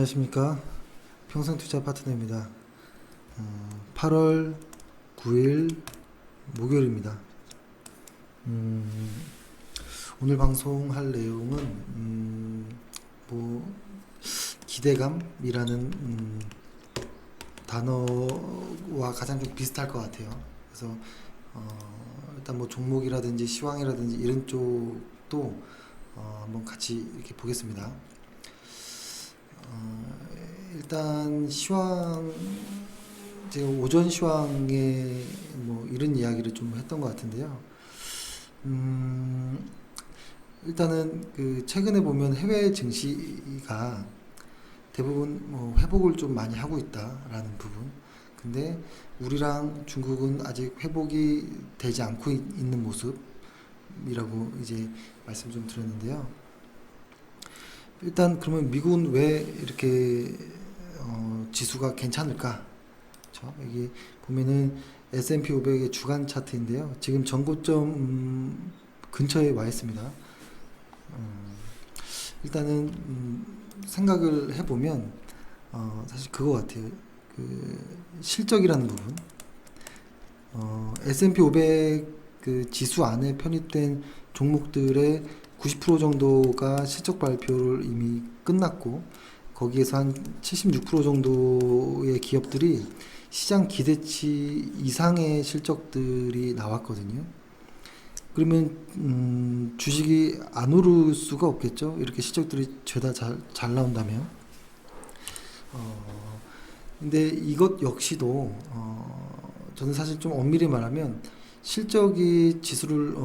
안녕하십니까. 평생투자 파트너입니다. 8월 9일 목요일입니다. 오늘 방송할 내용은 기대감이라는 단어와 가장 좀 비슷할 것 같아요. 그래서 일단 종목이라든지 시황이라든지 이런 쪽도 한번 같이 이렇게 보겠습니다. 일단 시황, 제가 오전 시황에 이런 이야기를 좀 했던 것 같은데요. 일단은 최근에 보면 해외 증시가 대부분 회복을 좀 많이 하고 있다라는 부분. 근데 우리랑 중국은 아직 회복이 되지 않고 있는 모습이라고 이제 말씀 좀 드렸는데요. 일단 그러면 미국은 왜 이렇게 지수가 괜찮을까? 그렇죠? 여기 보면은 S&P 500의 주간 차트인데요. 지금 전고점 근처에 와 있습니다. 일단은 생각을 해보면 사실 그거 같아요. 실적이라는 부분. S&P 500 지수 안에 편입된 종목들의 90% 정도가 실적 발표를 이미 끝났고, 거기에서 한 76% 정도의 기업들이 시장 기대치 이상의 실적들이 나왔거든요. 그러면 주식이 안 오를 수가 없겠죠. 이렇게 실적들이 죄다 잘 나온다면. 근데 이것 역시도 저는 사실 좀 엄밀히 말하면 실적이 지수를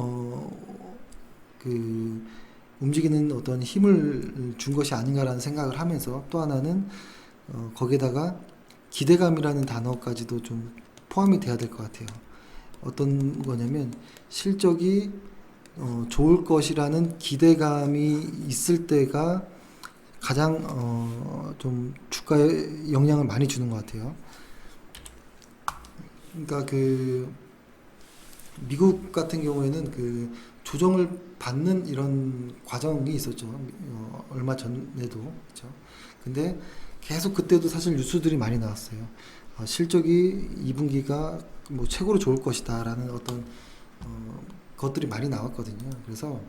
움직이는 어떤 힘을 준 것이 아닌가라는 생각을 하면서, 또 하나는 거기에다가 기대감이라는 단어까지도 좀 포함이 돼야 될 것 같아요. 어떤 거냐면 실적이 좋을 것이라는 기대감이 있을 때가 가장 좀 주가에 영향을 많이 주는 것 같아요. 그러니까 미국 같은 경우에는 조정을 받는 이런 과정이 있었죠. 얼마 전에도. 그렇죠. 근데 계속 그때도 사실 뉴스들이 많이 나왔어요. 실적이 2분기가 최고로 좋을 것이다 라는 어떤 것들이 많이 나왔거든요. 그래서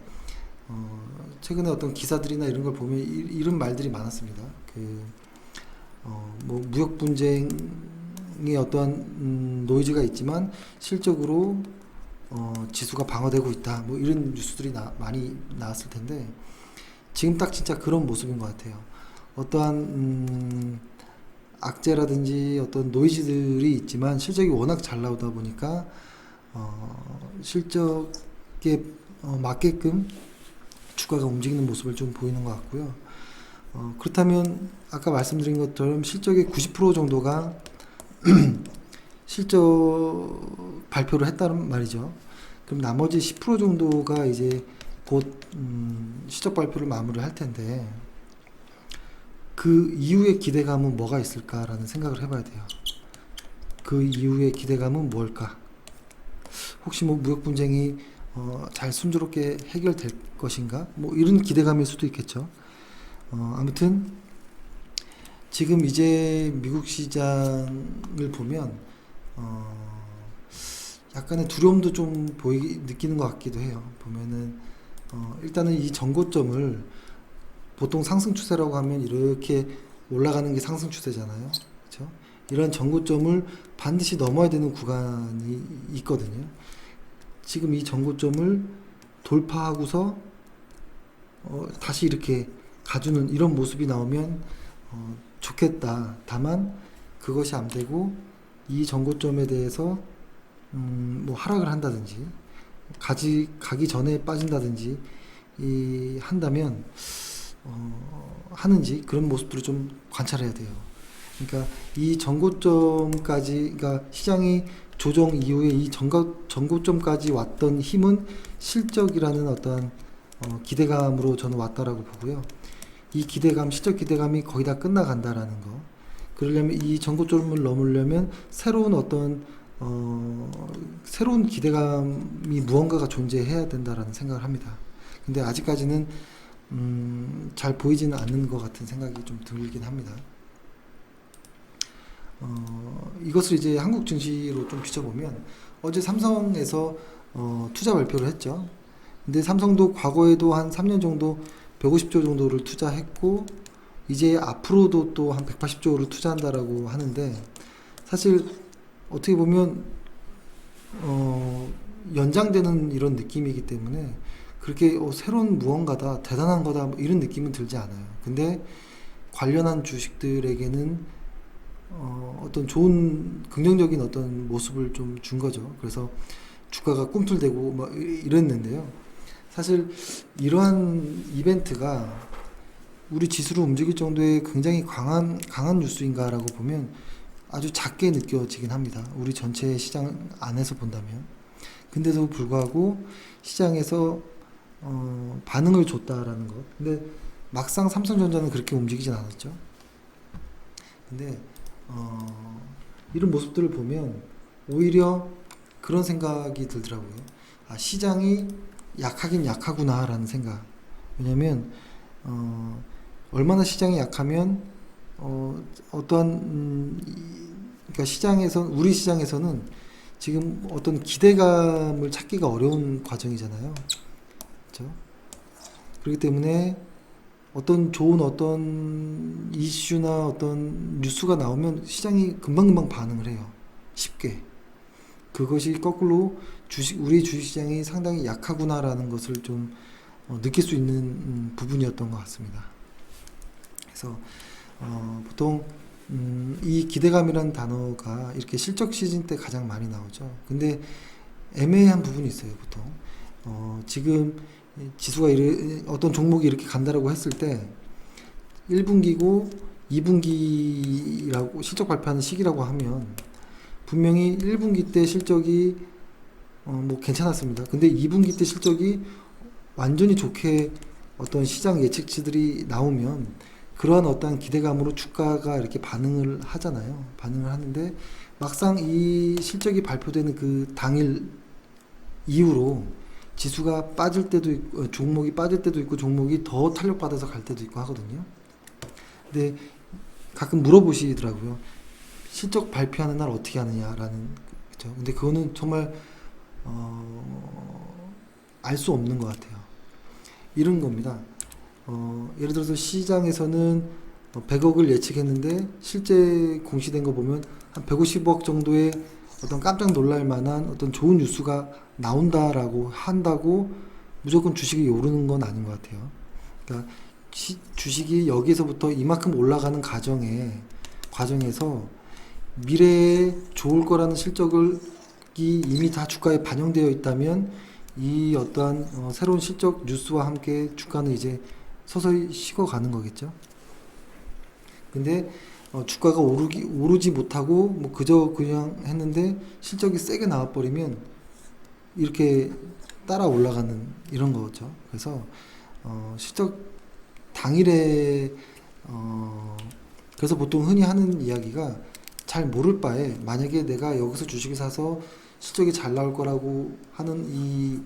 최근에 어떤 기사들이나 이런 걸 보면 이런 말들이 많았습니다. 무역 분쟁의 어떠한 노이즈가 있지만 실적으로 지수가 방어되고 있다. 이런 뉴스들이 많이 나왔을 텐데, 지금 딱 진짜 그런 모습인 것 같아요. 어떠한 악재라든지 어떤 노이즈들이 있지만 실적이 워낙 잘 나오다 보니까 실적에 맞게끔 주가가 움직이는 모습을 좀 보이는 것 같고요. 그렇다면 아까 말씀드린 것처럼 실적의 90% 정도가 실적 발표를 했다는 말이죠. 그럼 나머지 10% 정도가 이제 곧 실적 발표를 마무리할 텐데, 그 이후의 기대감은 뭐가 있을까라는 생각을 해봐야 돼요. 그 이후의 기대감은 뭘까? 혹시 무역 분쟁이 잘 순조롭게 해결될 것인가? 이런 기대감일 수도 있겠죠. 아무튼 지금 이제 미국 시장을 보면 약간의 두려움도 좀 느끼는 것 같기도 해요. 보면은 일단은 이 전고점을, 보통 상승 추세라고 하면 이렇게 올라가는 게 상승 추세잖아요. 그렇죠? 이런 전고점을 반드시 넘어야 되는 구간이 있거든요. 지금 이 전고점을 돌파하고서 다시 이렇게 가주는 이런 모습이 나오면 좋겠다. 다만 그것이 안 되고 이 전고점에 대해서 하락을 한다든지 가기 전에 빠진다든지 한다면 하는지, 그런 모습들을 좀 관찰해야 돼요. 그러니까 이 전고점까지, 그러니까 시장이 조정 이후에 이 전고점까지 왔던 힘은 실적이라는 어떤 기대감으로 저는 왔다라고 보고요. 이 기대감, 실적 기대감이 거의 다 끝나간다라는 거. 그러려면 이 전고점을 넘으려면 새로운 어떤 새로운 기대감이 무언가가 존재해야 된다라는 생각을 합니다. 근데 아직까지는 잘 보이지는 않는 것 같은 생각이 좀 들긴 합니다. 이것을 이제 한국 증시로 좀 비춰보면 어제 삼성에서 투자 발표를 했죠. 근데 삼성도 과거에도 한 3년 정도 150조 정도를 투자했고 이제 앞으로도 또 한 180조를 투자한다라고 하는데 사실 어떻게 보면 연장되는 이런 느낌이기 때문에 그렇게 새로운 무언가다 대단한 거다 뭐 이런 느낌은 들지 않아요. 근데 관련한 주식들에게는 어떤 좋은 긍정적인 어떤 모습을 좀 준 거죠. 그래서 주가가 꿈틀대고 막 이랬는데요. 사실 이러한 이벤트가 우리 지수를 움직일 정도의 굉장히 강한 뉴스인가라고 보면 아주 작게 느껴지긴 합니다. 우리 전체 시장 안에서 본다면. 근데도 불구하고 시장에서 반응을 줬다라는 것. 근데 막상 삼성전자는 그렇게 움직이진 않았죠. 근데 이런 모습들을 보면 오히려 그런 생각이 들더라고요. 아, 시장이 약하긴 약하구나라는 생각. 왜냐면 얼마나 시장이 약하면 어떠한 그러니까 시장에서 우리 시장에서는 지금 어떤 기대감을 찾기가 어려운 과정이잖아요. 그렇죠? 그렇기 때문에 어떤 좋은 어떤 이슈나 어떤 뉴스가 나오면 시장이 금방금방 반응을 해요. 쉽게. 그것이 거꾸로 우리 주식시장이 상당히 약하구나라는 것을 좀 느낄 수 있는 부분이었던 것 같습니다. 그래서 보통 이 기대감이라는 단어가 이렇게 실적 시즌 때 가장 많이 나오죠. 근데 애매한 부분이 있어요, 보통. 지금 지수가 어떤 종목이 이렇게 간다라고 했을 때 1분기고 2분기라고 실적 발표하는 시기라고 하면 분명히 1분기 때 실적이 뭐 괜찮았습니다. 근데 2분기 때 실적이 완전히 좋게 어떤 시장 예측치들이 나오면 그러한 어떤 기대감으로 주가가 이렇게 반응을 하잖아요. 반응을 하는데 막상 이 실적이 발표되는 그 당일 이후로 지수가 빠질 때도 있고 종목이 빠질 때도 있고 종목이 더 탄력받아서 갈 때도 있고 하거든요. 근데 가끔 물어보시더라고요. 실적 발표하는 날 어떻게 하느냐라는. 그죠? 근데 그거는 정말 알 수 없는 것 같아요. 이런 겁니다. 예를 들어서 시장에서는 100억을 예측했는데 실제 공시된 거 보면 한 150억 정도의 어떤 깜짝 놀랄 만한 어떤 좋은 뉴스가 나온다라고 한다고 무조건 주식이 오르는 건 아닌 것 같아요. 그러니까 주식이 여기서부터 이만큼 올라가는 과정에서 미래에 좋을 거라는 실적이 이미 다 주가에 반영되어 있다면 이 어떠한 새로운 실적 뉴스와 함께 주가는 이제 서서히 식어가는 거겠죠. 근데 주가가 오르지 못하고 뭐 그저 그냥 했는데 실적이 세게 나와버리면 이렇게 따라 올라가는 이런 거죠. 그래서 실적 당일에 그래서 보통 흔히 하는 이야기가 잘 모를 바에 만약에 내가 여기서 주식을 사서 실적이 잘 나올 거라고 하는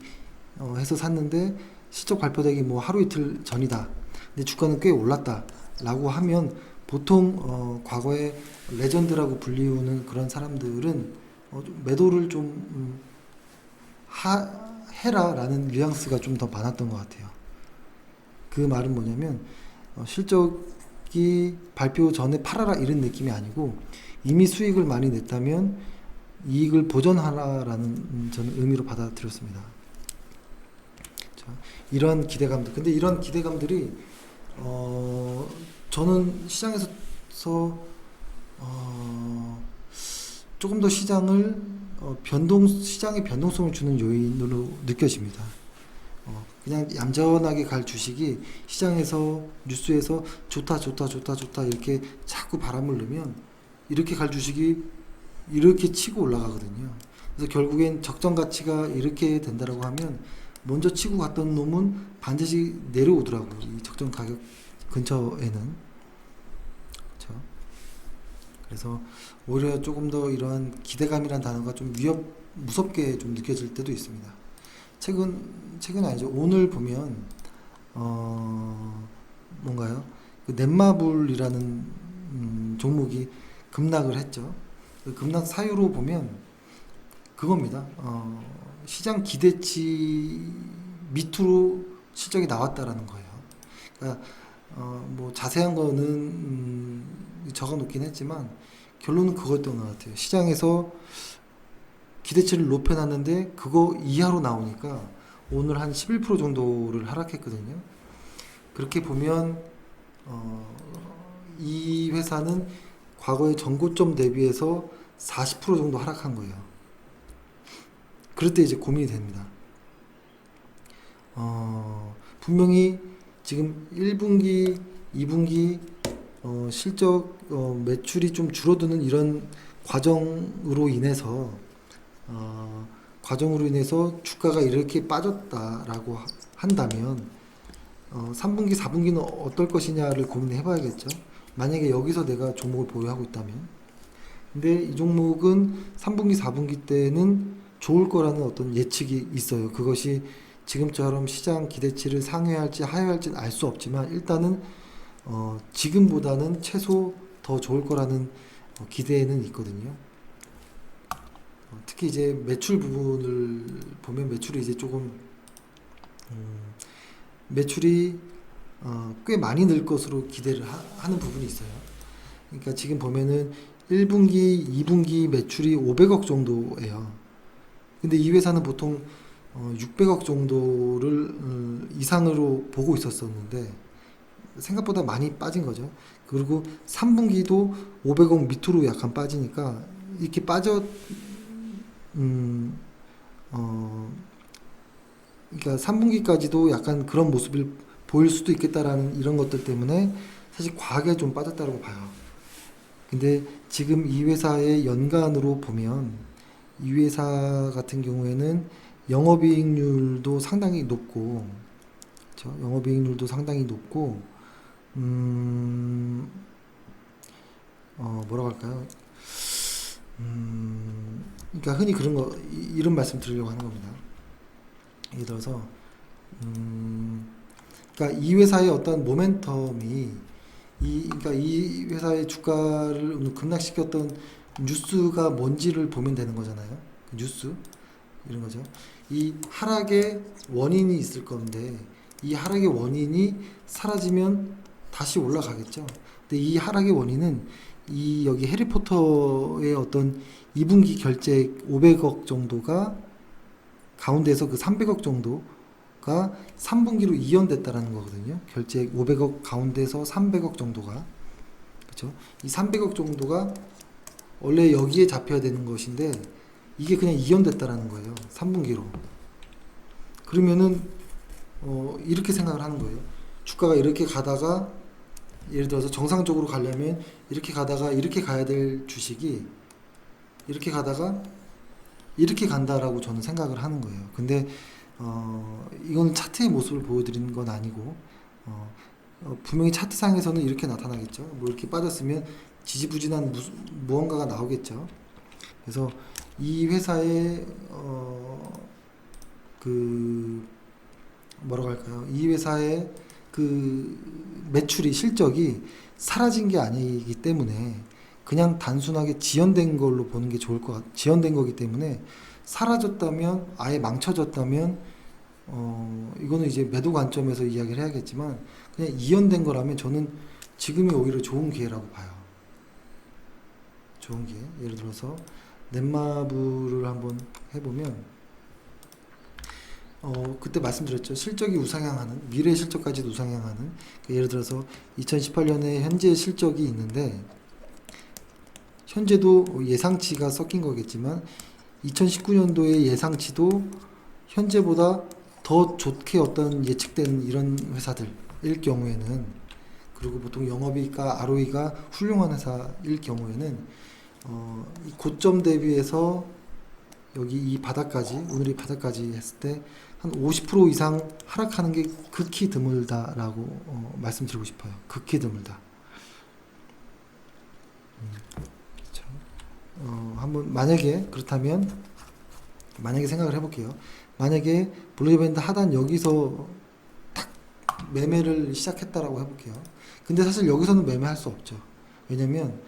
해서 샀는데 실적 발표되기 뭐 하루 이틀 전이다. 근데 주가는 꽤 올랐다라고 하면 보통 과거에 레전드라고 불리우는 그런 사람들은 매도를 좀 해라라는 뉘앙스가 좀 더 많았던 것 같아요. 그 말은 뭐냐면 실적이 발표 전에 팔아라 이런 느낌이 아니고 이미 수익을 많이 냈다면 이익을 보전하라라는 저는 의미로 받아들였습니다. 이런 기대감들. 근데 이런 기대감들이 저는 시장에서 조금 더 시장을 시장의 변동성을 주는 요인으로 느껴집니다. 그냥 얌전하게 갈 주식이 시장에서 뉴스에서 좋다 이렇게 자꾸 바람을 넣으면 이렇게 갈 주식이 이렇게 치고 올라가거든요. 그래서 결국엔 적정 가치가 이렇게 된다라고 하면 먼저 치고 갔던 놈은 반드시 내려오더라고요. 이 적정 가격 근처에는. 그렇죠? 그래서 오히려 조금 더 이러한 기대감이라는 단어가 좀 무섭게 좀 느껴질 때도 있습니다. 최근 아니죠. 오늘 보면 뭔가요? 그 넷마블이라는 종목이 급락을 했죠. 그 급락 사유로 보면 그겁니다. 시장 기대치 밑으로 실적이 나왔다라는 거예요. 그러니까 뭐 자세한 거는 적어놓긴 했지만 결론은 그거였던 것 같아요. 시장에서 기대치를 높여놨는데 그거 이하로 나오니까 오늘 한 11% 정도를 하락했거든요. 그렇게 보면 이 회사는 과거의 전고점 대비해서 40% 정도 하락한 거예요. 그럴 때 이제 고민이 됩니다. 분명히 지금 1분기, 2분기 실적 매출이 좀 줄어드는 이런 과정으로 인해서 주가가 이렇게 빠졌다라고 한다면 3분기, 4분기는 어떨 것이냐를 고민해 봐야겠죠. 만약에 여기서 내가 종목을 보유하고 있다면. 근데 이 종목은 3분기, 4분기 때는 좋을 거라는 어떤 예측이 있어요. 그것이 지금처럼 시장 기대치를 상회할지 하회할지는 알 수 없지만 일단은 지금보다는 최소 더 좋을 거라는 기대는 있거든요. 특히 이제 매출 부분을 보면 매출이 이제 조금 매출이 꽤 많이 늘 것으로 기대를 하는 부분이 있어요. 그러니까 지금 보면은 1분기, 2분기 매출이 500억 정도예요. 근데 이 회사는 보통 600억 정도를 이상으로 보고 있었었는데 생각보다 많이 빠진 거죠. 그리고 3분기도 500억 밑으로 약간 빠지니까 이렇게 그러니까 3분기까지도 약간 그런 모습을 보일 수도 있겠다라는 이런 것들 때문에 사실 과하게 좀 빠졌다고 봐요. 근데 지금 이 회사의 연간으로 보면 이 회사 같은 경우에는 영업이익률도 상당히 높고, 그렇죠? 영업이익률도 상당히 높고, 뭐라고 할까요? 그러니까 흔히 그런 거 이런 말씀 드리려고 하는 겁니다. 예를 들어서, 그러니까 이 회사의 어떤 모멘텀이 그러니까 이 회사의 주가를 급락시켰던 뉴스가 뭔지를 보면 되는 거잖아요. 그 뉴스 이런 거죠. 이 하락의 원인이 있을 건데 이 하락의 원인이 사라지면 다시 올라가겠죠. 근데 이 하락의 원인은 이 여기 해리포터의 어떤 2분기 결제 500억 정도가 가운데서 그 300억 정도가 3분기로 이연됐다라는 거거든요. 결제 500억 가운데서 300억 정도가, 그렇죠? 이 300억 정도가 원래 여기에 잡혀야 되는 것인데 이게 그냥 이연됐다라는 거예요. 3분기로. 그러면은 이렇게 생각을 하는 거예요. 주가가 이렇게 가다가 예를 들어서 정상적으로 가려면 이렇게 가다가 이렇게 가야 될 주식이 이렇게 가다가 이렇게 간다라고 저는 생각을 하는 거예요. 근데 이건 차트의 모습을 보여드리는 건 아니고 분명히 차트상에서는 이렇게 나타나겠죠. 뭐 이렇게 빠졌으면 지지부진한 무언가가 나오겠죠. 그래서 이 회사의 그 뭐라고 할까요? 이 회사의 그 매출이 실적이 사라진 게 아니기 때문에 그냥 단순하게 지연된 걸로 보는 게 좋을 것 같아요. 지연된 거기 때문에 사라졌다면 아예 망쳐졌다면 이거는 이제 매도 관점에서 이야기를 해야겠지만 그냥 이연된 거라면 저는 지금이 오히려 좋은 기회라고 봐요. 좋은 기회. 예를 들어서 넷마블을 한번 해보면 그때 말씀드렸죠. 실적이 우상향하는 미래 실적까지도 우상향하는 예를 들어서 2018년에 현재 실적이 있는데 현재도 예상치가 섞인 거겠지만 2019년도의 예상치도 현재보다 더 좋게 어떤 예측되는 이런 회사들일 경우에는 그리고 보통 영업이익과 ROE가 훌륭한 회사일 경우에는 이 고점 대비해서 여기 이 바닥까지 오늘 이 바닥까지 했을 때 한 50% 이상 하락하는 게 극히 드물다라고 말씀드리고 싶어요. 극히 드물다. 그렇죠. 한번 만약에 그렇다면 만약에 생각을 해볼게요. 만약에 블루디밴드 하단 여기서 탁 매매를 시작했다라고 해볼게요. 근데 사실 여기서는 매매할 수 없죠. 왜냐면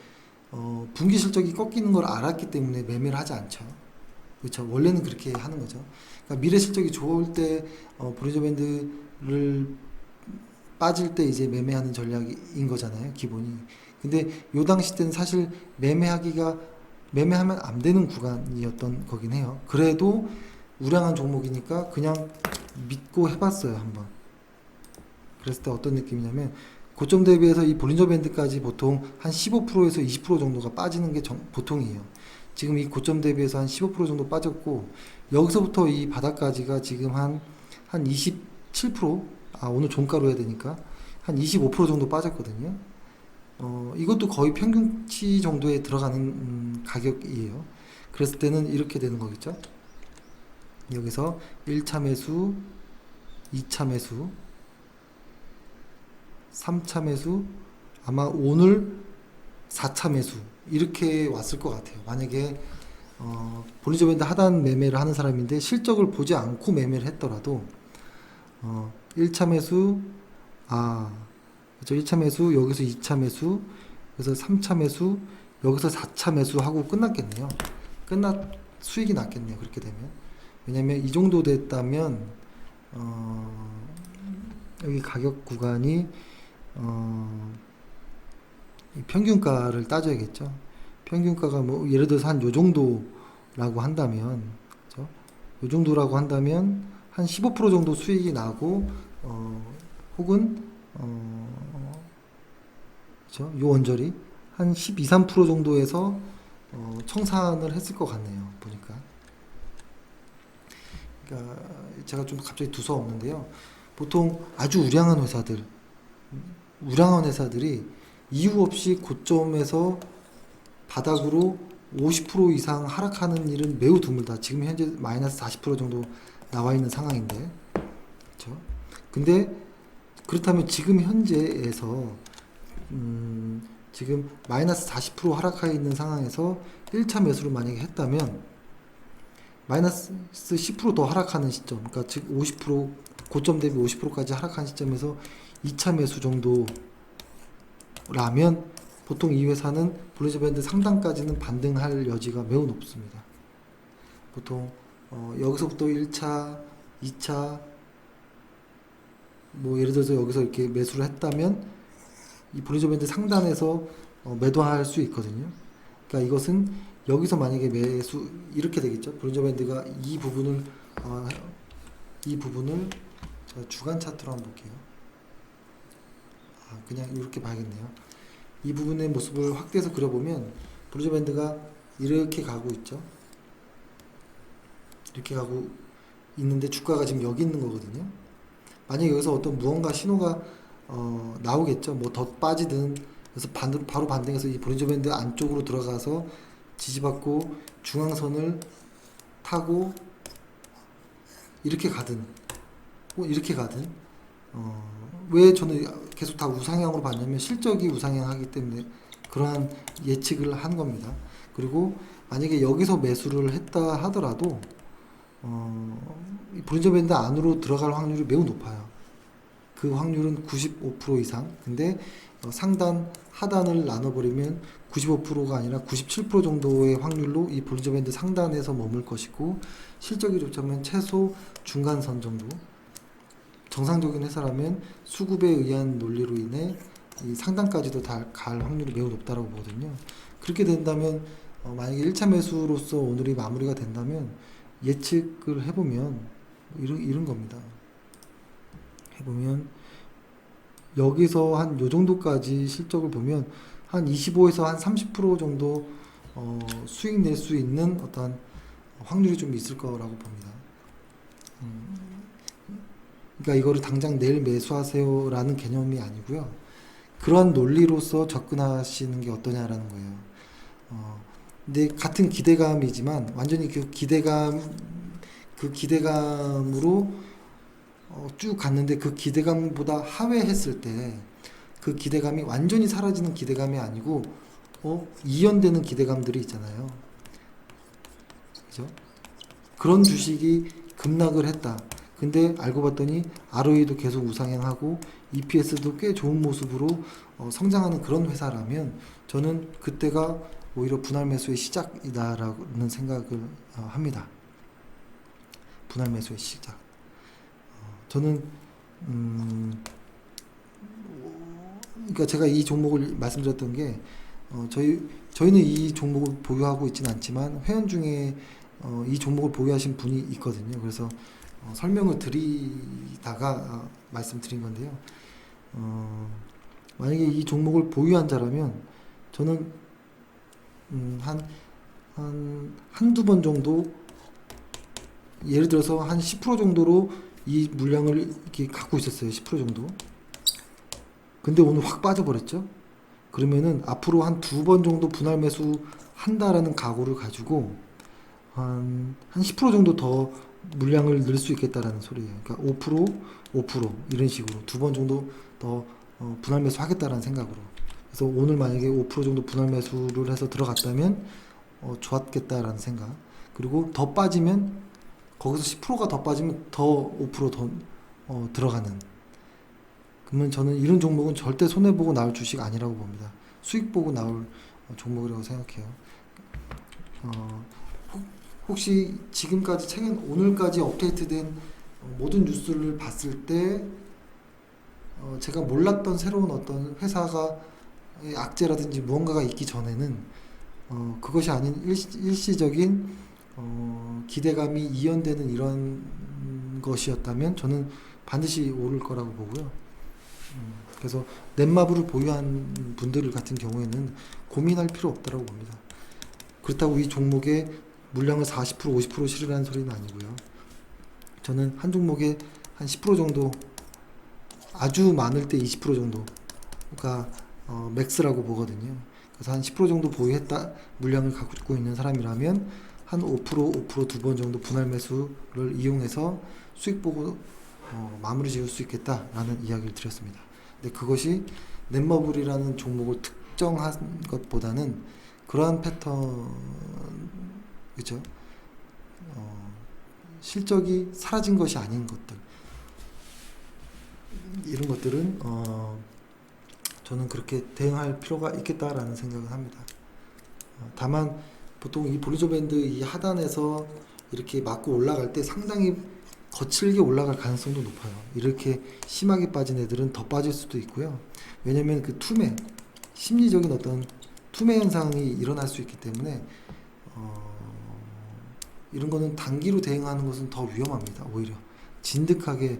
분기 실적이 꺾이는 걸 알았기 때문에 매매를 하지 않죠. 그렇죠. 원래는 그렇게 하는 거죠. 그러니까 미래 실적이 좋을 때 볼린저 밴드를 빠질 때 이제 매매하는 전략인 거잖아요, 기본이. 근데 요 당시 때는 사실 매매하면 안 되는 구간이었던 거긴 해요. 그래도 우량한 종목이니까 그냥 믿고 해봤어요, 한번. 그랬을 때 어떤 느낌이냐면 고점 대비해서 이 볼린저 밴드까지 보통 한 15%에서 20% 정도가 빠지는 게 보통이에요. 지금 이 고점 대비해서 한 15% 정도 빠졌고, 여기서부터 이 바닥까지가 지금 한 27%? 오늘 종가로 해야 되니까 한 25% 정도 빠졌거든요. 이것도 거의 평균치 정도에 들어가는 가격이에요. 그랬을 때는 이렇게 되는 거겠죠. 여기서 1차 매수, 2차 매수, 3차 매수, 아마 오늘 4차 매수 이렇게 왔을 것 같아요. 만약에 볼린저 밴드 하단 매매를 하는 사람인데 실적을 보지 않고 매매를 했더라도 1차 매수, 그렇죠. 1차 매수, 여기서 2차 매수, 여기서 3차 매수, 여기서 4차 매수하고 끝났겠네요. 수익이 났겠네요. 그렇게 되면. 왜냐면 이 정도 됐다면 여기 가격 구간이 평균가를 따져야겠죠. 평균가가 뭐 예를 들어서 한 요 정도라고 한다면, 그렇죠? 요 정도라고 한다면 한 15% 정도 수익이 나고 혹은 그렇죠? 요 언저리 한 12, 13% 정도에서 청산을 했을 것 같네요. 보니까. 그러니까 제가 좀 갑자기 두서없는데요. 보통 아주 우량한 회사들이 이유 없이 고점에서 바닥으로 50% 이상 하락하는 일은 매우 드물다. 지금 현재 마이너스 40% 정도 나와 있는 상황인데, 그렇죠? 근데 그렇다면 지금 현재에서 지금 마이너스 40% 하락하여 있는 상황에서 1차 매수를 만약에 했다면 마이너스 10%더 하락하는 시점, 그러니까 즉 50% 고점 대비 50%까지 하락한 시점에서 2차 매수 정도라면 보통 이 회사는 볼린저 밴드 상단까지는 반등할 여지가 매우 높습니다. 보통 여기서부터 1차, 2차 뭐 예를 들어서 여기서 이렇게 매수를 했다면 이 볼린저 밴드 상단에서 매도할 수 있거든요. 그러니까 이것은 여기서 만약에 매수 이렇게 되겠죠. 볼린저 밴드가 이 부분을 제가 주간 차트로 한번 볼게요. 그냥 이렇게 봐야겠네요. 이 부분의 모습을 확대해서 그려보면 볼린저 밴드가 이렇게 가고 있죠. 이렇게 가고 있는데 주가가 지금 여기 있는 거거든요. 만약에 여기서 어떤 무언가 신호가 나오겠죠. 뭐 더 빠지든 그래서 바로 반등해서 이 볼린저 밴드 안쪽으로 들어가서 지지받고 중앙선을 타고 이렇게 가든 이렇게 가든 왜 저는 계속 다 우상향으로 봤냐면 실적이 우상향하기 때문에 그러한 예측을 한 겁니다. 그리고 만약에 여기서 매수를 했다 하더라도 볼린저 밴드 안으로 들어갈 확률이 매우 높아요. 그 확률은 95% 이상. 근데 상단 하단을 나눠버리면 95%가 아니라 97% 정도의 확률로 이 볼린저 밴드 상단에서 머물 것이고, 실적이 좋다면 최소 중간선 정도, 정상적인 회사라면 수급에 의한 논리로 인해 이 상단까지도 다 갈 확률이 매우 높다고 보거든요. 그렇게 된다면 만약에 1차 매수로서 오늘이 마무리가 된다면 예측을 해보면 이런 겁니다. 해보면 여기서 한 요 정도까지 실적을 보면 한 25에서 한 30% 정도 수익 낼 수 있는 어떤 확률이 좀 있을 거라고 봅니다. 그러니까 이거를 당장 내일 매수하세요라는 개념이 아니고요. 그러한 논리로서 접근하시는 게 어떠냐라는 거예요. 근데 같은 기대감이지만 완전히 그 기대감으로 쭉 갔는데 그 기대감보다 하회했을 때 그 기대감이 완전히 사라지는 기대감이 아니고 이연되는 기대감들이 있잖아요. 그죠? 그런 주식이 급락을 했다. 근데 알고 봤더니 ROE도 계속 우상향하고 EPS도 꽤 좋은 모습으로 성장하는 그런 회사라면 저는 그때가 오히려 분할 매수의 시작이다라는 생각을 합니다. 분할 매수의 시작. 저는 그러니까 제가 이 종목을 말씀드렸던 게 저희는 이 종목을 보유하고 있지는 않지만 회원 중에 이 종목을 보유하신 분이 있거든요. 그래서 설명을 드리다가 말씀드린 건데요. 만약에 이 종목을 보유한 자라면 저는 한두 번 정도, 예를 들어서 한 10% 정도로 이 물량을 이렇게 갖고 있었어요. 10% 정도. 근데 오늘 확 빠져버렸죠. 그러면은 앞으로 한 두 번 정도 분할 매수 한다라는 각오를 가지고 한 10% 정도 더 물량을 넣을 수 있겠다라는 소리예요. 그러니까 5% 이런 식으로 두 번 정도 더 분할 매수 하겠다라는 생각으로. 그래서 오늘 만약에 5% 정도 분할 매수를 해서 들어갔다면 좋았겠다라는 생각. 그리고 더 빠지면 거기서 10%가 더 빠지면 더 5%더 들어가는. 그러면 저는 이런 종목은 절대 손해보고 나올 주식 아니라고 봅니다. 수익 보고 나올 종목이라고 생각해요. 혹시 지금까지 최근 오늘까지 업데이트된 모든 뉴스를 봤을 때 제가 몰랐던 새로운 어떤 회사가 악재라든지 무언가가 있기 전에는 그것이 아닌 일시적인 기대감이 이연되는 이런 것이었다면 저는 반드시 오를 거라고 보고요. 그래서 넷마블을 보유한 분들 같은 경우에는 고민할 필요 없다고 봅니다. 그렇다고 이 종목에 물량을 40% 50% 실으라는 소리는 아니고요. 저는 한 종목에 한 10% 정도, 아주 많을 때 20% 정도가 맥스라고 보거든요. 그래서 한 10% 정도 보유했다, 물량을 갖고 있는 사람이라면 한 5% 두 번 정도 분할 매수를 이용해서 수익 보고 마무리 지을 수 있겠다라는 이야기를 드렸습니다. 근데 그것이 넷마블이라는 종목을 특정한 것보다는 그러한 패턴, 그죠? 실적이 사라진 것이 아닌 것들, 이런 것들은 저는 그렇게 대응할 필요가 있겠다라는 생각을 합니다. 다만 보통 이 볼리저 밴드 이 하단에서 이렇게 맞고 올라갈 때 상당히 거칠게 올라갈 가능성도 높아요. 이렇게 심하게 빠진 애들은 더 빠질 수도 있고요. 왜냐면 그 심리적인 어떤 투매 현상이 일어날 수 있기 때문에 이런 거는 단기로 대응하는 것은 더 위험합니다. 오히려 진득하게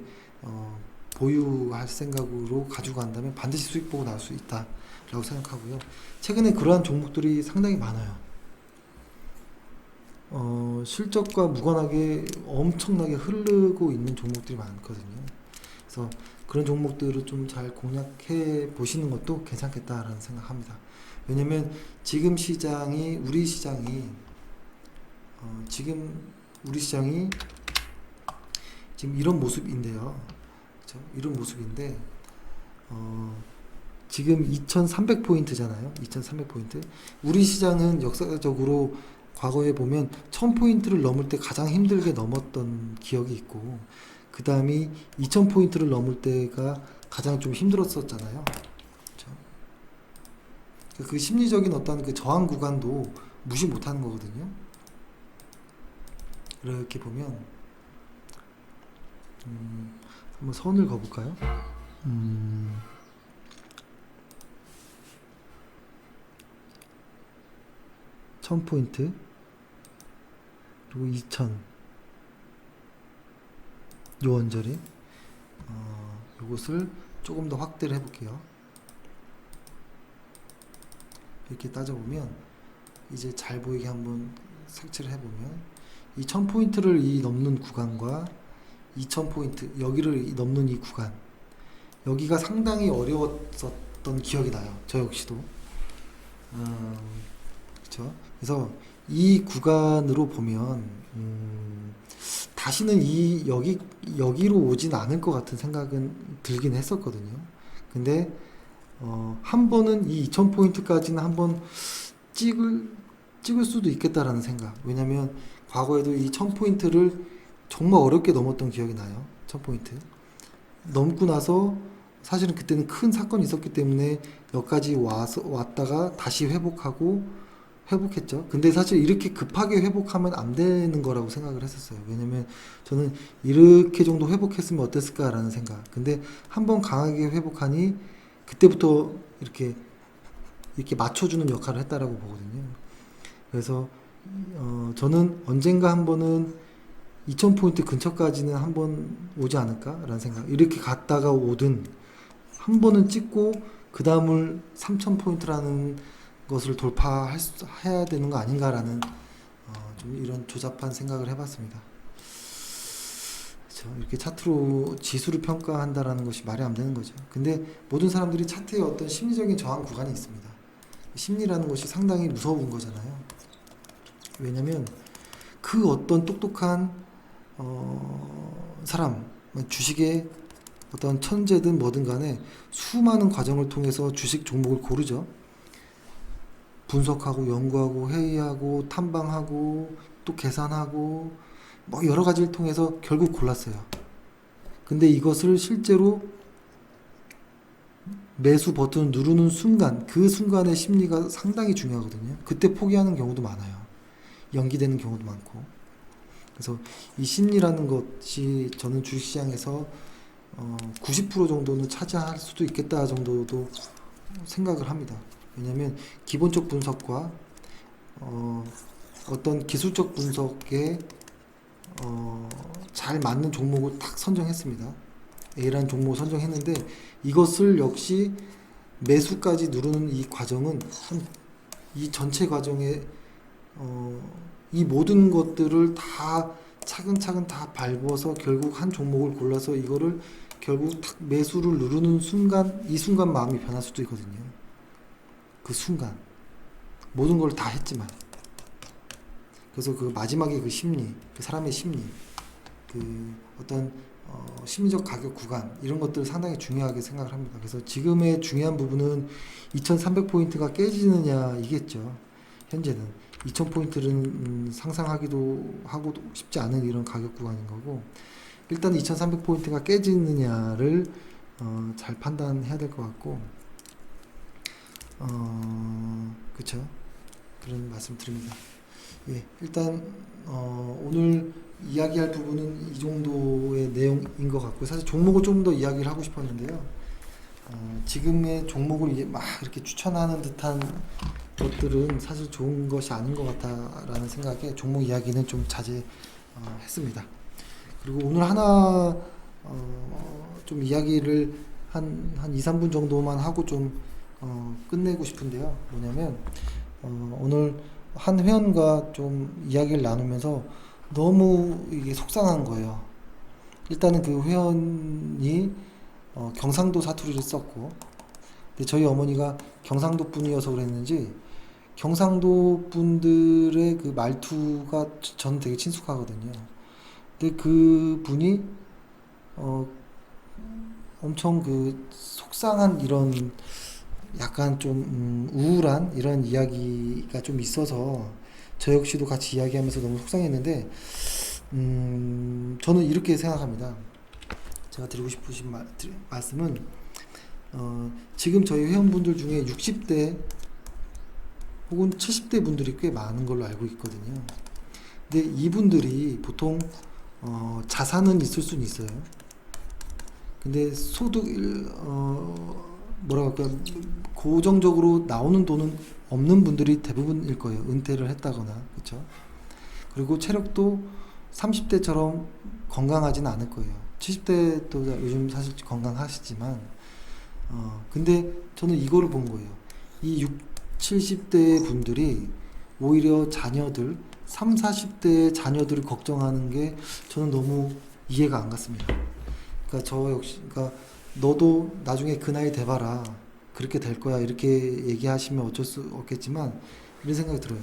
보유할 생각으로 가지고 간다면 반드시 수익 보고 나올 수 있다라고 생각하고요. 최근에 그러한 종목들이 상당히 많아요. 실적과 무관하게 엄청나게 흐르고 있는 종목들이 많거든요. 그래서 그런 종목들을 좀 잘 공략해 보시는 것도 괜찮겠다라는 생각합니다. 왜냐면 지금 우리 시장이 지금 이런 모습인데요. 그렇죠? 이런 모습인데 지금 2300포인트잖아요. 2300포인트. 우리 시장은 역사적으로 과거에 보면 1000포인트를 넘을 때 가장 힘들게 넘었던 기억이 있고, 그 다음이 2000포인트를 넘을 때가 가장 좀 힘들었었잖아요. 그렇죠? 그 심리적인 어떤 그 저항 구간도 무시 못하는 거거든요. 이렇게 보면 한번 선을 그어볼까요? 1000포인트 그리고 2000 요 언저리 요것을 조금 더 확대를 해볼게요. 이렇게 따져보면 이제 잘 보이게 한번 색칠을 해보면 이 1000포인트를 넘는 구간과 2000포인트 여기를 넘는 이 구간, 여기가 상당히 어려웠었던 기억이 나요. 저 역시도. 그렇죠? 그래서 이 구간으로 보면 다시는 여기로 오진 않을 것 같은 생각은 들긴 했었거든요. 근데 한 번은 이 2000포인트까지는 한번 찍을 수도 있겠다라는 생각. 왜냐면 과거에도 이 1000포인트를 정말 어렵게 넘었던 기억이 나요. 1000포인트. 넘고 나서 사실은 그때는 큰 사건이 있었기 때문에 여기까지 왔다가 다시 회복했죠. 근데 사실 이렇게 급하게 회복하면 안 되는 거라고 생각을 했었어요. 왜냐면 저는 이렇게 정도 회복했으면 어땠을까라는 생각. 근데 한번 강하게 회복하니 그때부터 이렇게 맞춰주는 역할을 했다라고 보거든요. 그래서 저는 언젠가 한 번은 2000포인트 근처까지는 한 번 오지 않을까라는 생각. 이렇게 갔다가 오든 한 번은 찍고 그 다음을 3000포인트라는 것을 돌파해야 되는 거 아닌가라는 좀 이런 조잡한 생각을 해봤습니다. 그렇죠. 이렇게 차트로 지수를 평가한다라는 것이 말이 안 되는 거죠. 근데 모든 사람들이 차트에 어떤 심리적인 저항 구간이 있습니다. 심리라는 것이 상당히 무서운 거잖아요. 왜냐면 그 어떤 똑똑한 사람, 주식의 어떤 천재든 뭐든 간에 수많은 과정을 통해서 주식 종목을 고르죠. 분석하고 연구하고 회의하고 탐방하고 또 계산하고 뭐 여러 가지를 통해서 결국 골랐어요. 근데 이것을 실제로 매수 버튼을 누르는 순간, 그 순간의 심리가 상당히 중요하거든요. 그때 포기하는 경우도 많아요. 연기되는 경우도 많고. 그래서 이 심리라는 것이 저는 주식시장에서 90% 정도는 차지할 수도 있겠다 정도도 생각을 합니다. 왜냐하면 기본적 분석과 어떤 기술적 분석에 잘 맞는 종목을 딱 선정했습니다. A라는 종목을 선정했는데 이것을 역시 매수까지 누르는 이 과정은 이 전체 과정에 이 모든 것들을 다 차근차근 다 밟아서 결국 한 종목을 골라서 이거를 결국 탁 매수를 누르는 순간, 이 순간 마음이 변할 수도 있거든요. 그 순간 모든 걸 다 했지만, 그래서 그 마지막에 그 심리, 그 사람의 심리, 그 어떤 심리적 가격 구간, 이런 것들 상당히 중요하게 생각을 합니다. 그래서 지금의 중요한 부분은 2300포인트가 깨지느냐 이겠죠. 현재는 2000포인트는 상상하기도 하고 쉽지 않은 이런 가격 구간인 거고, 일단 2300포인트가 깨지느냐를 잘 판단해야 될 것 같고, 그쵸, 그런 말씀 드립니다. 예, 일단 오늘 이야기할 부분은 이 정도의 내용인 것 같고, 사실 종목을 좀 더 이야기를 하고 싶었는데요. 지금의 종목을 막 이렇게 추천하는 듯한 것들은 사실 좋은 것이 아닌 것 같다라는 생각에 종목 이야기는 좀 자제했습니다. 그리고 오늘 하나 좀 이야기를 한 2, 3분 정도만 하고 좀 끝내고 싶은데요. 뭐냐면 오늘 한 회원과 좀 이야기를 나누면서 너무 이게 속상한 거예요. 일단은 그 회원이 경상도 사투리를 썼고, 근데 저희 어머니가 경상도 분이어서 그랬는지 경상도 분들의 그 말투가 저는 되게 친숙하거든요. 근데 그 분이 엄청 그 속상한 이런 약간 좀 우울한 이런 이야기가 좀 있어서 저 역시도 같이 이야기하면서 너무 속상했는데, 저는 이렇게 생각합니다. 제가 드리고 싶으신 말씀은 지금 저희 회원분들 중에 60대 혹은 70대 분들이 꽤 많은 걸로 알고 있거든요. 근데 이분들이 보통 자산은 있을 수는 있어요. 근데 소득 뭐라 그럴까, 고정적으로 나오는 돈은 없는 분들이 대부분일 거예요. 은퇴를 했다거나, 그렇죠? 그리고 체력도 30대처럼 건강하지는 않을 거예요. 70대도 요즘 사실 건강하시지만, 근데 저는 이거를 본 거예요. 이 70대 분들이 오히려 자녀들, 3, 40대 자녀들을 걱정하는 게 저는 너무 이해가 안 갔습니다. 그러니까 저 역시, 그러니까 너도 나중에 그 나이 돼봐라, 그렇게 될 거야, 이렇게 얘기하시면 어쩔 수 없겠지만 이런 생각이 들어요.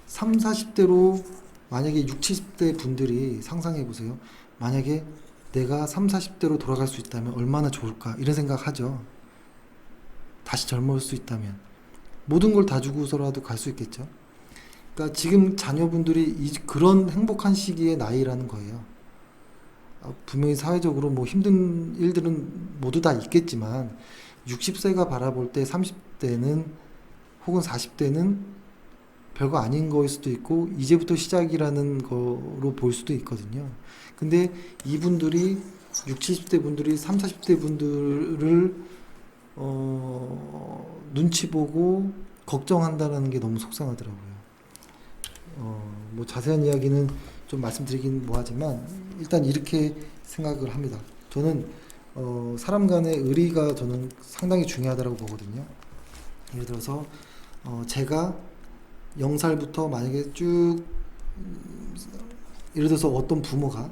3, 40대로 만약에 6, 70대 분들이 상상해 보세요. 만약에 내가 3, 40대로 돌아갈 수 있다면 얼마나 좋을까, 이런 생각 하죠. 다시 젊을 수 있다면 모든 걸 다 주고서라도 갈 수 있겠죠. 그러니까 지금 자녀분들이 그런 행복한 시기의 나이라는 거예요. 분명히 사회적으로 뭐 힘든 일들은 모두 다 있겠지만 60세가 바라볼 때 30대는 혹은 40대는 별거 아닌 거일 수도 있고 이제부터 시작이라는 거로 볼 수도 있거든요. 근데 이분들이 60, 70대 분들이 30, 40대 분들을 눈치 보고 걱정한다는 게 너무 속상하더라고요. 뭐 자세한 이야기는 좀 말씀드리긴 뭐하지만 일단 이렇게 생각을 합니다. 저는 사람 간의 의리가 저는 상당히 중요하다고 보거든요. 예를 들어서 제가 0살부터 만약에 쭉 예를 들어서 어떤 부모가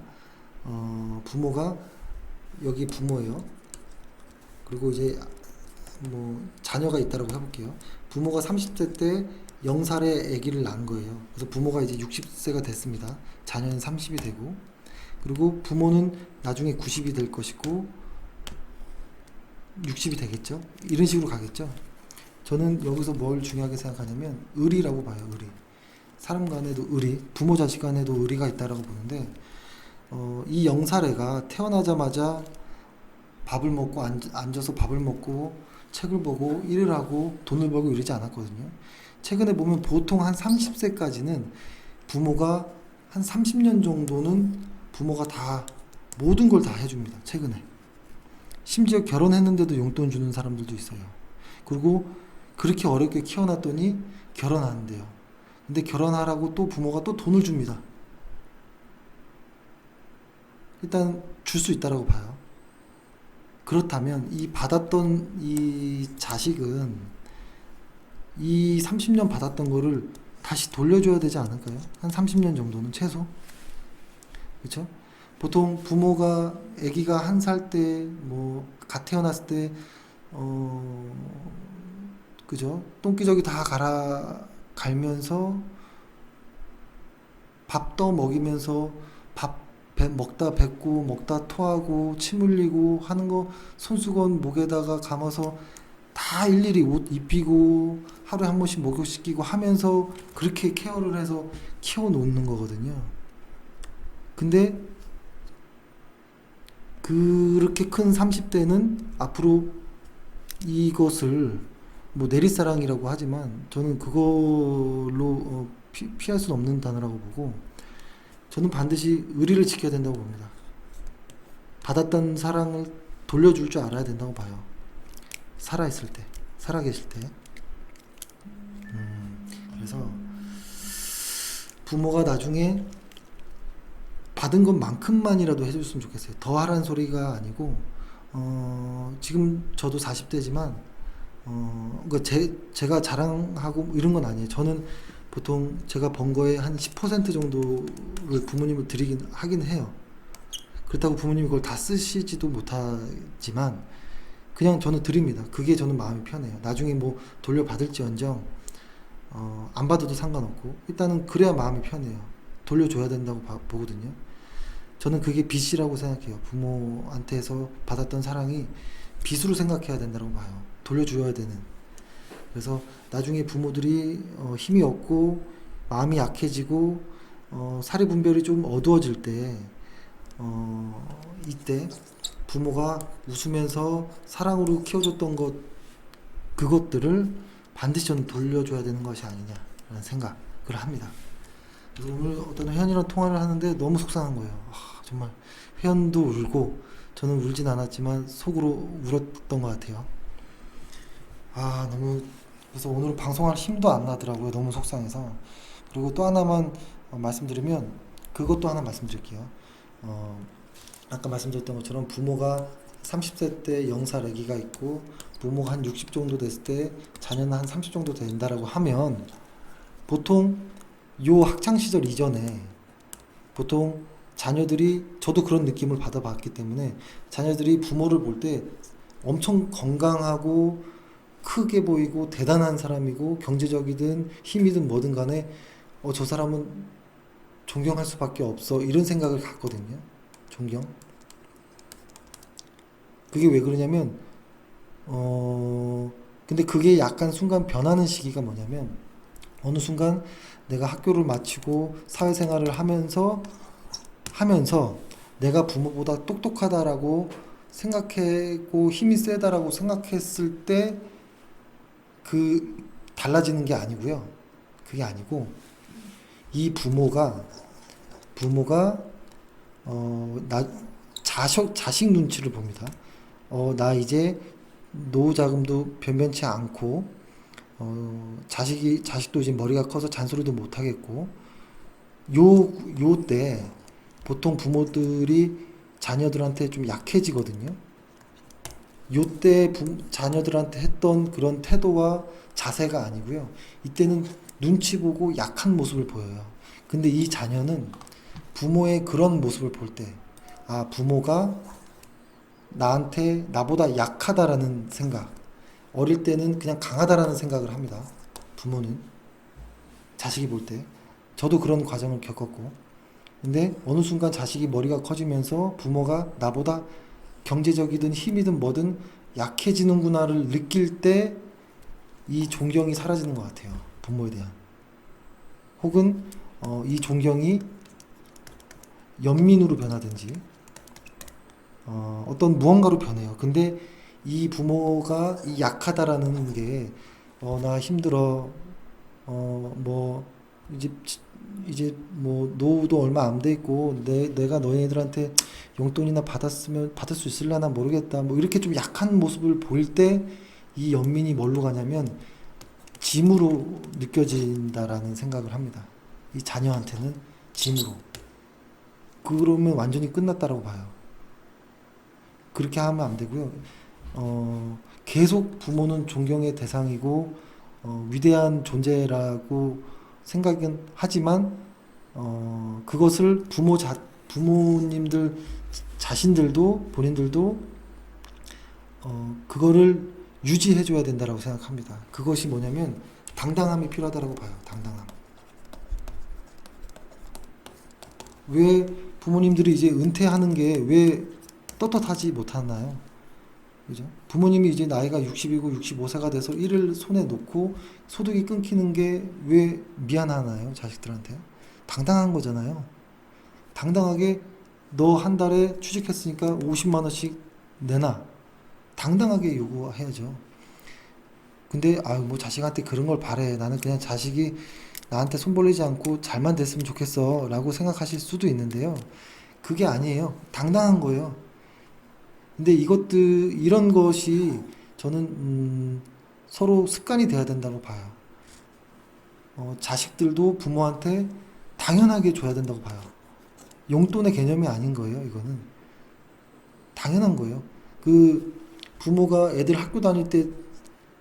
여기 부모예요. 그리고 이제 뭐 자녀가 있다라고 해볼게요. 부모가 30대 때 0살의 아기를 낳은 거예요. 그래서 부모가 이제 60세가 됐습니다. 자녀는 30이 되고 그리고 부모는 나중에 90이 될 것이고 60이 되겠죠. 이런 식으로 가겠죠. 저는 여기서 뭘 중요하게 생각하냐면 의리라고 봐요. 의리. 사람 간에도 의리, 부모 자식 간에도 의리가 있다라고 보는데 이 0살애가 태어나자마자 밥을 먹고 앉아서 밥을 먹고 책을 보고 일을 하고 돈을 벌고 이러지 않았거든요. 최근에 보면 보통 한 30세까지는 부모가 한 30년 정도는 부모가 다 모든 걸 다 해줍니다. 최근에. 심지어 결혼했는데도 용돈 주는 사람들도 있어요. 그리고 그렇게 어렵게 키워놨더니 결혼하는데요. 근데 결혼하라고 또 부모가 또 돈을 줍니다. 일단 줄 수 있다라고 봐요. 그렇다면 이 받았던 이 자식은 이 30년 받았던 거를 다시 돌려줘야 되지 않을까요? 한 30년 정도는 최소. 그렇죠? 보통 부모가 아기가 1살 때, 뭐, 갓 태어났을 때, 그죠? 똥기저귀 다 갈면서 밥 떠 먹이면서 먹다 뱉고, 먹다 토하고, 침 흘리고 하는 거 손수건 목에다가 감아서 다 일일이 옷 입히고, 하루에 한 번씩 목욕시키고 하면서 그렇게 케어를 해서 키워놓는 거거든요. 근데 그렇게 큰 30대는 앞으로 이것을 뭐 내리사랑이라고 하지만 저는 그걸로 피할 수는 없는 단어라고 보고 저는 반드시 의리를 지켜야 된다고 봅니다. 받았던 사랑을 돌려줄 줄 알아야 된다고 봐요. 살아있을 때, 살아계실 때. 그래서 부모가 나중에 받은 것만큼만이라도 해줬으면 좋겠어요. 더 하라는 소리가 아니고 지금 저도 40대지만 제가 자랑하고 이런 건 아니에요. 저는 보통 제가 번 거에 한 10% 정도를 부모님을 드리긴 하긴 해요. 그렇다고 부모님이 그걸 다 쓰시지도 못하지만 그냥 저는 드립니다. 그게 저는 마음이 편해요. 나중에 뭐 돌려받을지언정 안 받아도 상관없고 일단은 그래야 마음이 편해요. 돌려줘야 된다고 보거든요. 저는 그게 빚이라고 생각해요. 부모한테서 받았던 사랑이 빚으로 생각해야 된다고 봐요. 돌려줘야 되는. 그래서 나중에 부모들이 힘이 없고 마음이 약해지고 사리분별이 좀 어두워질 때 이때 부모가 웃으면서 사랑으로 키워줬던 그것들을 반드시 저는 돌려줘야 되는 것이 아니냐라는 생각을 합니다. 그래서 오늘 어떤 회원이랑 통화를 하는데 너무 속상한 거예요. 정말 회원도 울고 저는 울진 않았지만 속으로 울었던 것 같아요. 너무 그래서 오늘 방송할 힘도 안 나더라고요. 너무 속상해서. 그리고 또 하나만 말씀드리면 그것도 하나 말씀드릴게요. 아까 말씀드렸던 것처럼 부모가 30세 때 0살 아기가 있고 부모가 한 60 정도 됐을 때 자녀는 한 30 정도 된다라고 하면 보통 요 학창 시절 이전에 보통 자녀들이 저도 그런 느낌을 받아봤기 때문에 자녀들이 부모를 볼 때 엄청 건강하고 크게 보이고 대단한 사람이고 경제적이든 힘이든 뭐든 간에 저 사람은 존경할 수밖에 없어 이런 생각을 갖거든요. 존경. 그게 왜 그러냐면 근데 그게 약간 순간 변하는 시기가 뭐냐면 어느 순간 내가 학교를 마치고 사회생활을 하면서 내가 부모보다 똑똑하다라고 생각하고 힘이 세다라고 생각했을 때 그 달라지는 게 아니고요. 그게 아니고 이 부모가 나 자식 눈치를 봅니다. 나 이제 노후 자금도 변변치 않고 자식도 이제 머리가 커서 잔소리도 못 하겠고 요 때 보통 부모들이 자녀들한테 좀 약해지거든요. 요때 자녀들한테 했던 그런 태도와 자세가 아니고요. 이때는 눈치 보고 약한 모습을 보여요. 근데 이 자녀는 부모의 그런 모습을 볼 때, 아, 부모가 나보다 약하다라는 생각, 어릴 때는 그냥 강하다라는 생각을 합니다. 부모는. 자식이 볼 때. 저도 그런 과정을 겪었고. 근데 어느 순간 자식이 머리가 커지면서 부모가 나보다 경제적이든 힘이든 뭐든 약해지는구나를 느낄 때 이 존경이 사라지는 것 같아요. 부모에 대한. 혹은 이 존경이 연민으로 변하든지 어떤 무언가로 변해요. 근데 이 부모가 이 약하다라는 게 나 힘들어 뭐 이제 뭐 노후도 얼마 안 돼 있고 내가 너희들한테 용돈이나 받을 수 있을라나 모르겠다. 뭐 이렇게 좀 약한 모습을 보일 때 이 연민이 뭘로 가냐면 짐으로 느껴진다라는 생각을 합니다. 이 자녀한테는 짐으로. 그러면 완전히 끝났다라고 봐요. 그렇게 하면 안 되고요. 계속 부모는 존경의 대상이고 위대한 존재라고 생각은 하지만 그것을 부모님들 자신들도 본인들도 그거를 유지해줘야 된다라고 생각합니다. 그것이 뭐냐면 당당함이 필요하다라고 봐요. 당당함. 왜 부모님들이 이제 은퇴하는 게 왜 떳떳하지 못하나요? 그죠? 부모님이 이제 나이가 60이고 65세가 돼서 일을 손에 놓고 소득이 끊기는 게 왜 미안하나요? 자식들한테. 당당한 거잖아요. 당당하게 너 한 달에 취직했으니까 50만 원씩 내놔. 당당하게 요구해야죠. 근데 뭐 자식한테 그런 걸 바래. 나는 그냥 자식이 나한테 손 벌리지 않고 잘만 됐으면 좋겠어 라고 생각하실 수도 있는데요. 그게 아니에요. 당당한 거예요. 근데 이런 것이 저는 서로 습관이 돼야 된다고 봐요. 자식들도 부모한테 당연하게 줘야 된다고 봐요. 용돈의 개념이 아닌 거예요, 이거는. 당연한 거예요. 그 부모가 애들 학교 다닐 때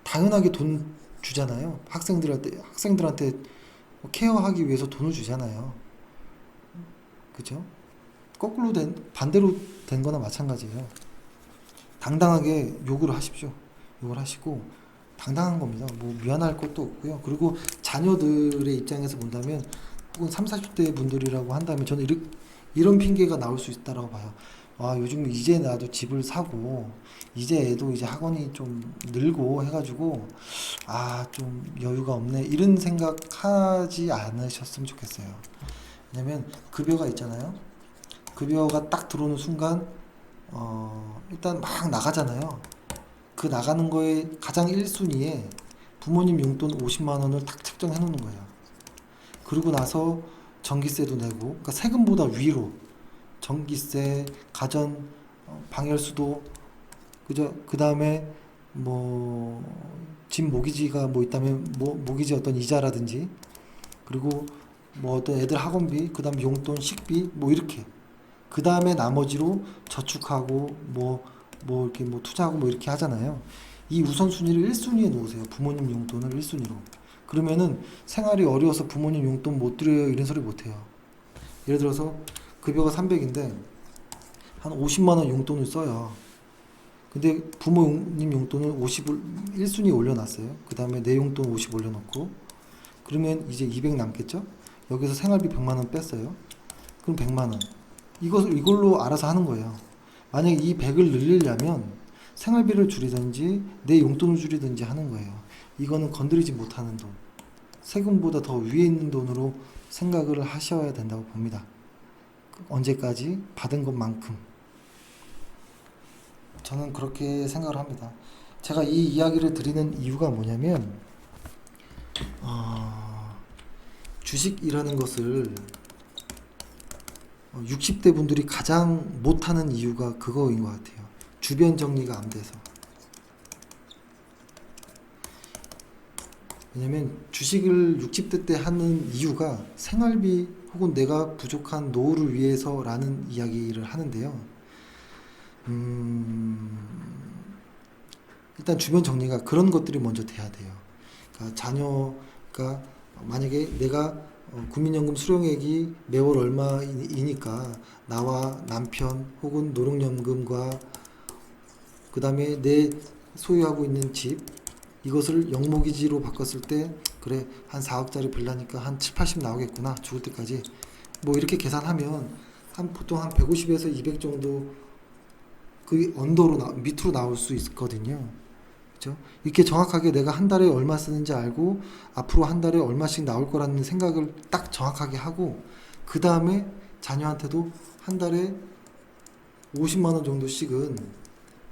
당연하게 돈 주잖아요. 학생들한테 케어하기 위해서 돈을 주잖아요. 그죠? 반대로 된 거나 마찬가지예요. 당당하게 요구를 하십시오. 요구를 하시고 당당한 겁니다. 뭐 미안할 것도 없고요. 그리고 자녀들의 입장에서 본다면 혹은 3, 40대 분들이라고 한다면 저는 이런 핑계가 나올 수 있다라고 봐요. 아, 요즘 이제 나도 집을 사고 이제 애도 이제 학원이 좀 늘고 해가지고 좀 여유가 없네 이런 생각하지 않으셨으면 좋겠어요. 왜냐면 급여가 있잖아요. 급여가 딱 들어오는 순간 일단 막 나가잖아요. 그 나가는 거에 가장 1순위에 부모님 용돈 50만 원을 딱 책정해 놓는 거예요. 그러고 나서 전기세도 내고, 그러니까 세금보다 위로 전기세, 가전, 방열수도, 그죠? 그 다음에 뭐 집 모기지가 뭐 있다면 모기지 어떤 이자라든지, 그리고 뭐 어떤 애들 학원비, 그 다음 용돈, 식비, 뭐 이렇게. 그 다음에 나머지로 저축하고 이렇게 뭐 투자하고 뭐 이렇게 하잖아요. 이 우선순위를 1순위에 놓으세요. 부모님 용돈을 1순위로. 그러면은 생활이 어려워서 부모님 용돈 못 드려요 이런 소리 못 해요. 예를 들어서 급여가 300인데 한 50만 원 용돈을 써요. 근데 부모님 용돈을 50을 1순위에 올려놨어요. 그 다음에 내 용돈 50 올려놓고 그러면 이제 200 남겠죠? 여기서 생활비 100만 원 뺐어요. 그럼 100만 원. 이걸로 알아서 하는 거예요. 만약에 이 100을 늘리려면 생활비를 줄이든지 내 용돈을 줄이든지 하는 거예요. 이거는 건드리지 못하는 돈. 세금보다 더 위에 있는 돈으로 생각을 하셔야 된다고 봅니다. 언제까지 받은 것만큼. 저는 그렇게 생각을 합니다. 제가 이 이야기를 드리는 이유가 뭐냐면 주식이라는 것을 60대 분들이 가장 못하는 이유가 그거인 것 같아요. 주변 정리가 안 돼서. 왜냐면 주식을 60대 때 하는 이유가 생활비 혹은 내가 부족한 노후를 위해서라는 이야기를 하는데요. 일단 주변 정리가 그런 것들이 먼저 돼야 돼요. 그러니까 자녀가 만약에 내가 국민연금 수령액이 매월 얼마이니까 나와 남편 혹은 노령연금과 그 다음에 내 소유하고 있는 집 이것을 영목이지로 바꿨을 때 그래 한 4억짜리 빌라니까 한 7, 80 나오겠구나 죽을 때까지 뭐 이렇게 계산하면 보통 한 150에서 200 정도 그 언더로 밑으로 나올 수 있거든요. 그렇죠? 이렇게 정확하게 내가 한 달에 얼마 쓰는지 알고 앞으로 한 달에 얼마씩 나올 거라는 생각을 딱 정확하게 하고 그 다음에 자녀한테도 한 달에 50만 원 정도씩은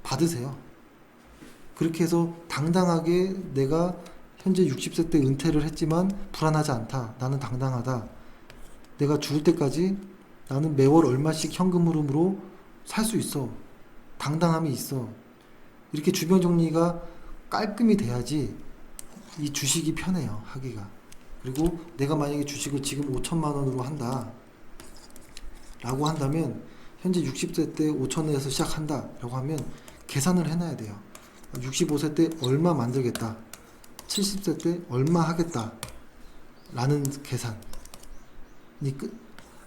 받으세요. 그렇게 해서 당당하게 내가 현재 60세 때 은퇴를 했지만 불안하지 않다. 나는 당당하다. 내가 죽을 때까지 나는 매월 얼마씩 현금 흐름으로 살 수 있어. 당당함이 있어. 이렇게 주변 정리가 깔끔히 돼야지 이 주식이 편해요. 하기가. 그리고 내가 만약에 주식을 지금 5천만 원으로 한다. 라고 한다면 현재 60세 때 5천에서 시작한다. 라고 하면 계산을 해놔야 돼요. 65세 때 얼마 만들겠다. 70세 때 얼마 하겠다. 라는 계산.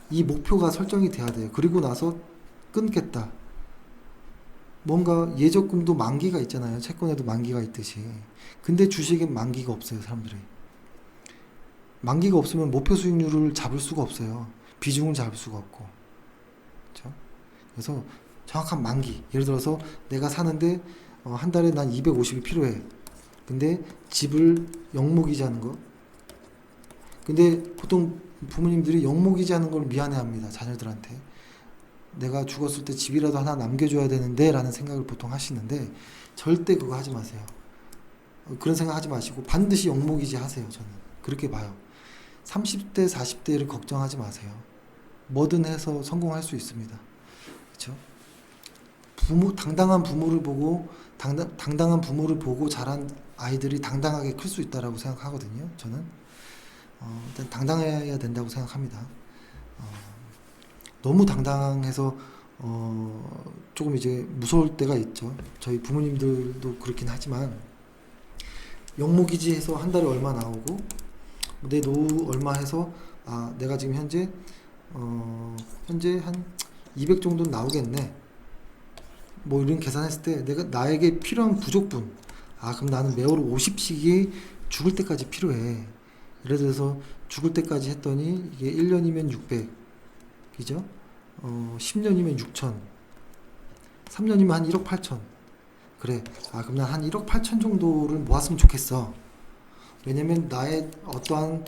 이 목표가 설정이 돼야 돼요. 그리고 나서 끊겠다. 뭔가 예적금도 만기가 있잖아요. 채권에도 만기가 있듯이. 근데 주식엔 만기가 없어요. 사람들이. 만기가 없으면 목표 수익률을 잡을 수가 없어요. 비중을 잡을 수가 없고. 그렇죠? 그래서 정확한 만기. 예를 들어서 내가 사는데 한 달에 난 250이 필요해. 근데 집을 영목이자 하는 거. 근데 보통 부모님들이 영목이자 하는 걸 미안해합니다. 자녀들한테. 내가 죽었을 때 집이라도 하나 남겨줘야 되는데 라는 생각을 보통 하시는데 절대 그거 하지 마세요. 그런 생각 하지 마시고 반드시 영목이자 하세요. 저는 그렇게 봐요. 30대 40대를 걱정하지 마세요. 뭐든 해서 성공할 수 있습니다. 그렇죠? 당당한 부모를 보고 당당한 부모를 보고 자란 아이들이 당당하게 클 수 있다라고 생각하거든요. 저는 일단 당당해야 된다고 생각합니다. 너무 당당해서 조금 이제 무서울 때가 있죠. 저희 부모님들도 그렇긴 하지만 영목이지해서 한 달에 얼마 나오고 내 노후 얼마 해서 내가 지금 현재 한 200 정도 나오겠네. 뭐 이런 계산했을 때 나에게 필요한 부족분 그럼 나는 매월 50씩이 죽을 때까지 필요해. 예를 들어서 죽을 때까지 했더니 이게 1년이면 600 그죠? 10년이면 6천 3년이면 한 1억 8천 그래 그럼 난 한 1억 8천 정도를 모았으면 좋겠어. 왜냐면 나의 어떠한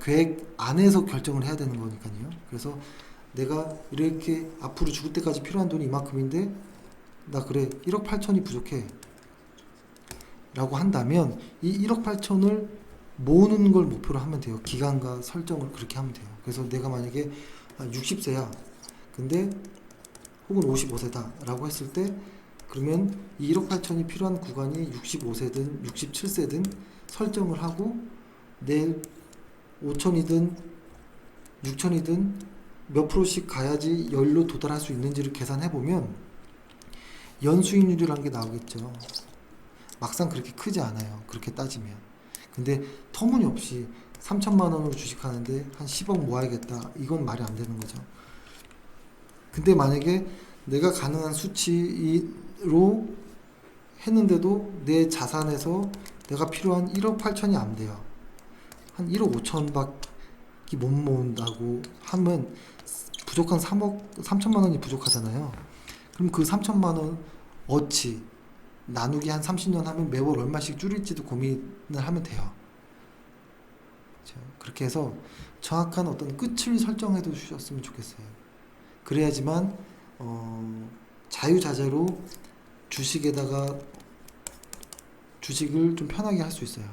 계획 안에서 결정을 해야 되는 거니까요. 그래서 내가 이렇게 앞으로 죽을 때까지 필요한 돈이 이만큼인데 나 그래 1억 8천이 부족해 라고 한다면 이 1억 8천을 모으는 걸 목표로 하면 돼요. 기간과 설정을 그렇게 하면 돼요. 그래서 내가 만약에 60세야 근데 혹은 55세다 라고 했을 때 그러면 이 1억 8천이 필요한 구간이 65세든 67세든 설정을 하고 내일 5천이든 6천이든 몇 프로씩 가야지 여기로 도달할 수 있는지를 계산해보면 연수익률이라는 게 나오겠죠. 막상 그렇게 크지 않아요. 그렇게 따지면. 근데 터무니없이 3천만 원으로 주식하는데 한 10억 모아야겠다. 이건 말이 안 되는 거죠. 근데 만약에 내가 가능한 수치로 했는데도 내 자산에서 내가 필요한 1억 8천이 안 돼요. 한 1억 5천밖에 못 모은다고 하면 부족한 3천만 원이 부족하잖아요. 그럼 그 3천만 원 어치 나누기 한 30년 하면 매월 얼마씩 줄일지도 고민을 하면 돼요. 그렇죠? 그렇게 해서 정확한 어떤 끝을 설정해 두셨으면 좋겠어요. 그래야지만 자유자재로 주식에다가 주식을 좀 편하게 할 수 있어요.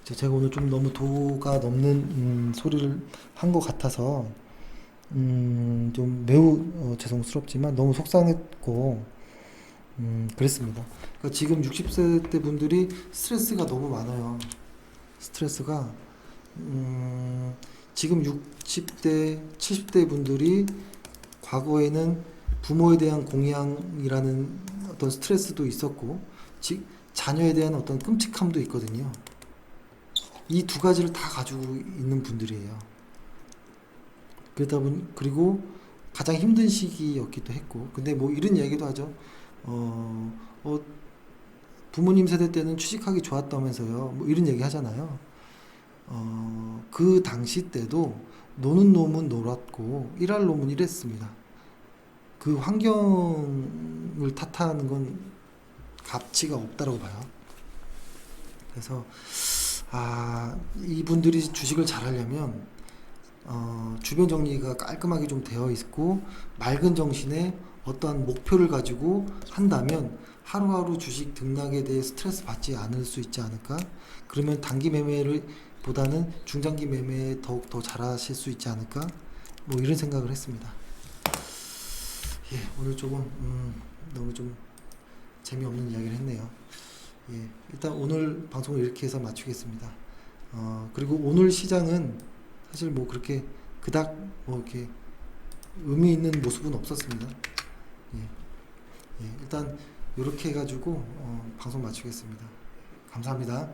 제가 오늘 좀 너무 도가 넘는 소리를 한 것 같아서 좀 매우 죄송스럽지만 너무 속상했고 그랬습니다. 그러니까 지금 60세 분들이 스트레스가 너무 많아요. 스트레스가 지금 60대, 70대 분들이 과거에는 부모에 대한 공양이라는 어떤 스트레스도 있었고 자녀에 대한 어떤 끔찍함도 있거든요. 이 두 가지를 다 가지고 있는 분들이에요. 그리고 가장 힘든 시기였기도 했고, 근데 뭐 이런 얘기도 하죠. 부모님 세대 때는 취직하기 좋았다면서요. 뭐 이런 얘기 하잖아요. 그 당시 때도 노는 놈은 놀았고 일할 놈은 일했습니다. 그 환경을 탓하는 건 가치가 없다고 봐요. 그래서 이분들이 주식을 잘 하려면 주변 정리가 깔끔하게 좀 되어 있고 맑은 정신에 어떠한 목표를 가지고 한다면 하루하루 주식 등락에 대해 스트레스 받지 않을 수 있지 않을까? 그러면 단기 매매를 보다는 중장기 매매에 더욱 더 잘하실 수 있지 않을까? 뭐 이런 생각을 했습니다. 예, 오늘 조금 너무 좀 재미없는 이야기를 했네요. 예, 일단 오늘 방송을 이렇게 해서 마치겠습니다. 그리고 오늘 시장은 사실 뭐 그렇게 그닥 뭐 이렇게 의미 있는 모습은 없었습니다. 예, 예, 일단 이렇게 해가지고 방송 마치겠습니다. 감사합니다.